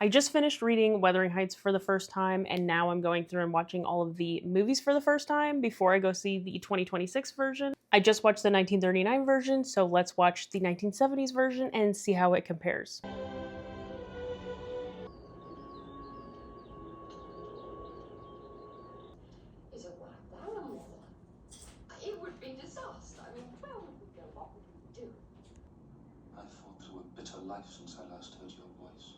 I just finished reading Wuthering Heights for the first time, and now I'm going through and watching all of the movies for the first time before I go see the 2026 version. I just watched the 1939 version, so let's watch the 1970s version and see how it compares. Is it like that or more? It would be disaster. I mean, where would we go? What would we do? I fought through a bitter life since I last heard your voice.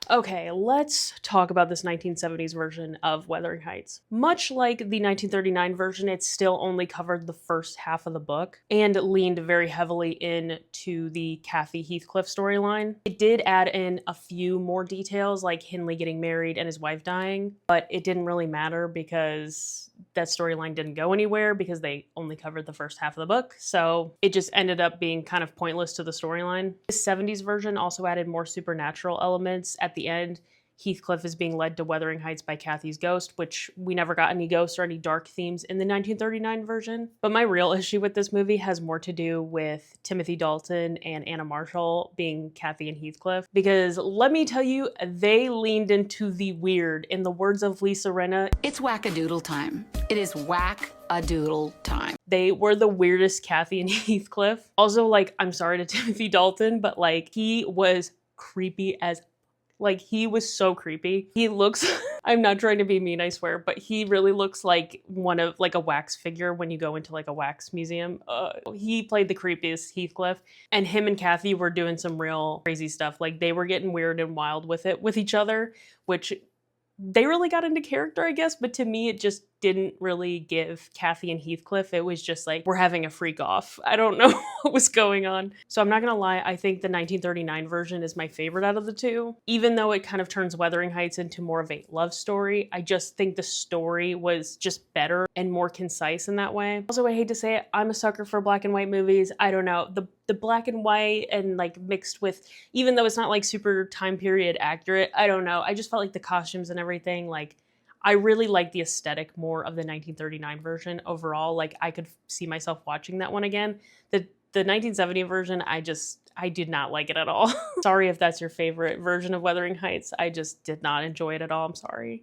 Okay, let's talk about this 1970s version of Wuthering Heights. Much like the 1939 version, it still only covered the first half of the book and leaned very heavily into the Kathy Heathcliff storyline. It did add in a few more details, like Hindley getting married and his wife dying, but it didn't really matter because that storyline didn't go anywhere because they only covered the first half of the book, so it just ended up being kind of pointless to the storyline. The 70s version also added more supernatural elements. At the end, Heathcliff is being led to Wuthering Heights by Kathy's ghost, which we never got any ghosts or any dark themes in the 1939 version. But my real issue with this movie has more to do with Timothy Dalton and Anna Marshall being Kathy and Heathcliff, because let me tell you, they leaned into the weird. In the words of Lisa Rinna, it's whack-a-doodle time. It is whack-a-doodle time. They were the weirdest Kathy and Heathcliff. Also, like, I'm sorry to Timothy Dalton, but like, he was creepy as like, he was so creepy. He looks, I'm not trying to be mean, I swear, but he really looks like one of, like a wax figure when you go into like a wax museum. He played the creepiest Heathcliff, and him and Kathy were doing some real crazy stuff. Like, they were getting weird and wild with it, with each other, which they really got into character, I guess, but to me, it just didn't really give Kathy and Heathcliff. It was just like, we're having a freak off. I don't know what was going on. So I'm not gonna lie, I think the 1939 version is my favorite out of the two. Even though it kind of turns Wuthering Heights into more of a love story, I just think the story was just better and more concise in that way. Also, I hate to say it, I'm a sucker for black and white movies. I don't know, the black and white and like mixed with, even though it's not like super time period accurate, I don't know, I just felt like the costumes and everything, like, I really like the aesthetic more of the 1939 version overall. Like, I could see myself watching that one again. The 1970 version, I did not like it at all. Sorry if that's your favorite version of Wuthering Heights. I just did not enjoy it at all. I'm sorry.